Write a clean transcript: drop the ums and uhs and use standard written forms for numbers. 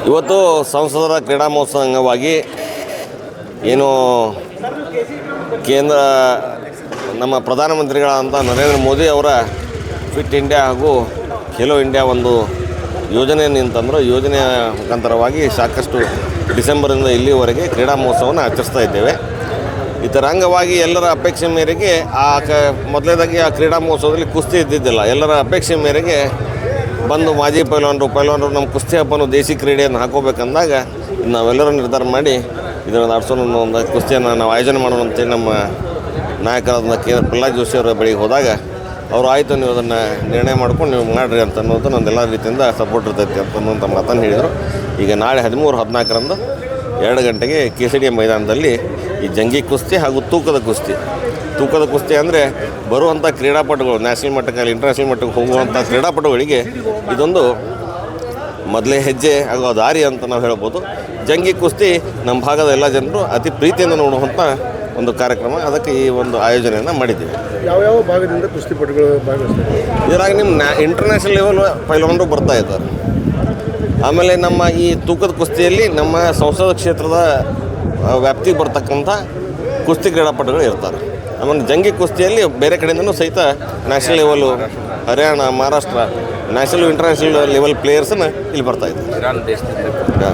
ಇವತ್ತು ಸಂಸದರ ಕ್ರೀಡಾ ಮಹೋತ್ಸವ ಅಂಗವಾಗಿ ಏನು ಕೇಂದ್ರ ನಮ್ಮ ಪ್ರಧಾನಮಂತ್ರಿಗಳಾದಂಥ ನರೇಂದ್ರ ಮೋದಿ ಅವರ ಫಿಟ್ ಇಂಡಿಯಾ ಹಾಗೂ ಖೇಲೋ ಇಂಡಿಯಾ ಒಂದು ಯೋಜನೆಯನ್ನು ಅಂತಂದ್ರೆ ಯೋಜನೆಯ ಮುಖಾಂತರವಾಗಿ ಸಾಕಷ್ಟು ಡಿಸೆಂಬರಿಂದ ಇಲ್ಲಿವರೆಗೆ ಕ್ರೀಡಾ ಮಹೋತ್ಸವವನ್ನು ಆಚರಿಸ್ತಾ ಇದ್ದೇವೆ. ಇದರ ಅಂಗವಾಗಿ ಎಲ್ಲರ ಅಪೇಕ್ಷೆ ಮೇರೆಗೆ ಮೊದಲನೇದಾಗಿ ಆ ಕ್ರೀಡಾ ಮಹೋತ್ಸವದಲ್ಲಿ ಕುಸ್ತಿ ಇದ್ದಿದ್ದಿಲ್ಲ. ಎಲ್ಲರ ಅಪೇಕ್ಷೆ ಮೇರೆಗೆ ಬಂದು ಮಾಜಿ ಪೈಲ್ವಾನರು ನಮ್ಮ ಕುಸ್ತಿ ಹಬ್ಬನು ದೇಸಿ ಕ್ರೀಡೆಯನ್ನು ಹಾಕೋಬೇಕಂದಾಗ ನಾವೆಲ್ಲರೂ ನಿರ್ಧಾರ ಮಾಡಿ ಇದನ್ನು ನಡೆಸೋಣ ಒಂದು ಕುಸ್ತಿಯನ್ನು ನಾವು ಆಯೋಜನೆ ಮಾಡೋಣ ಅಂತೇಳಿ ನಮ್ಮ ನಾಯಕರಾದ ಪ್ರಹ್ಲಾದ್ ಜೋಶಿ ಅವರ ಬಳಿಗೆ ಹೋದಾಗ ಅವರು ಆಯಿತು, ನೀವು ಅದನ್ನು ನಿರ್ಣಯ ಮಾಡ್ಕೊಂಡು ನೀವು ಮಾಡಿರಿ ಅಂತ ಅನ್ನೋದು ನಂದೆಲ್ಲ ರೀತಿಯಿಂದ ಸಪೋರ್ಟ್ ಇರ್ತೈತಿ ಅನ್ನುವಂಥ ಮಾತನ್ನು ಹೇಳಿದರು. ಈಗ ನಾಳೆ 13-14ರಂದು 2 ಗಂಟೆಗೆ KCD ಮೈದಾನದಲ್ಲಿ ಈ ಜಂಗಿ ಕುಸ್ತಿ ಹಾಗೂ ತೂಕದ ಕುಸ್ತಿ ಅಂದರೆ ಬರುವಂಥ ಕ್ರೀಡಾಪಟುಗಳು ನ್ಯಾಷನಲ್ ಮಟ್ಟಕ್ಕೆ ಇಂಟರ್ನ್ಯಾಷನಲ್ ಮಟ್ಟಕ್ಕೆ ಹೋಗುವಂಥ ಕ್ರೀಡಾಪಟುಗಳಿಗೆ ಇದೊಂದು ಮೊದಲೇ ಹೆಜ್ಜೆ ಆಗೋ ದಾರಿ ಅಂತ ನಾವು ಹೇಳ್ಬೋದು. ಜಂಗಿ ಕುಸ್ತಿ ನಮ್ಮ ಭಾಗದ ಎಲ್ಲ ಜನರು ಅತಿ ಪ್ರೀತಿಯಿಂದ ನೋಡುವಂಥ ಒಂದು ಕಾರ್ಯಕ್ರಮ. ಅದಕ್ಕೆ ಈ ಒಂದು ಆಯೋಜನೆಯನ್ನು ಮಾಡಿದ್ದೀವಿ. ಯಾವ್ಯಾವ ಭಾಗದಿಂದ ಕುಸ್ತಿಪಟುಗಳು ಭಾಗವಹಿಸ್ತಾರೆ? ಇದರಾಗ ನಿಮ್ಮ ಇಂಟರ್ನ್ಯಾಷನಲ್ ಲೆವೆಲ್ ಪೈಲ್ವಾನರು ಬರ್ತಾ ಇದ್ದಾರೆ. ಆಮೇಲೆ ನಮ್ಮ ಈ ತೂಕದ ಕುಸ್ತಿಯಲ್ಲಿ ನಮ್ಮ ಸಂಸದ ಕ್ಷೇತ್ರದ ವ್ಯಾಪ್ತಿಗೆ ಬರ್ತಕ್ಕಂಥ ಕುಸ್ತಿ ಕ್ರೀಡಾಪಟುಗಳು ಇರ್ತಾರೆ. ಆಮೇಲೆ ಜಂಗಿ ಕುಸ್ತಿಯಲ್ಲಿ ಬೇರೆ ಕಡೆಯಿಂದನೂ ಸಹಿತ national level Haryana, Maharashtra national international level ಪ್ಲೇಯರ್ಸನ್ನು ಇಲ್ಲಿ ಬರ್ತಾಯಿದ್ದಾರೆ.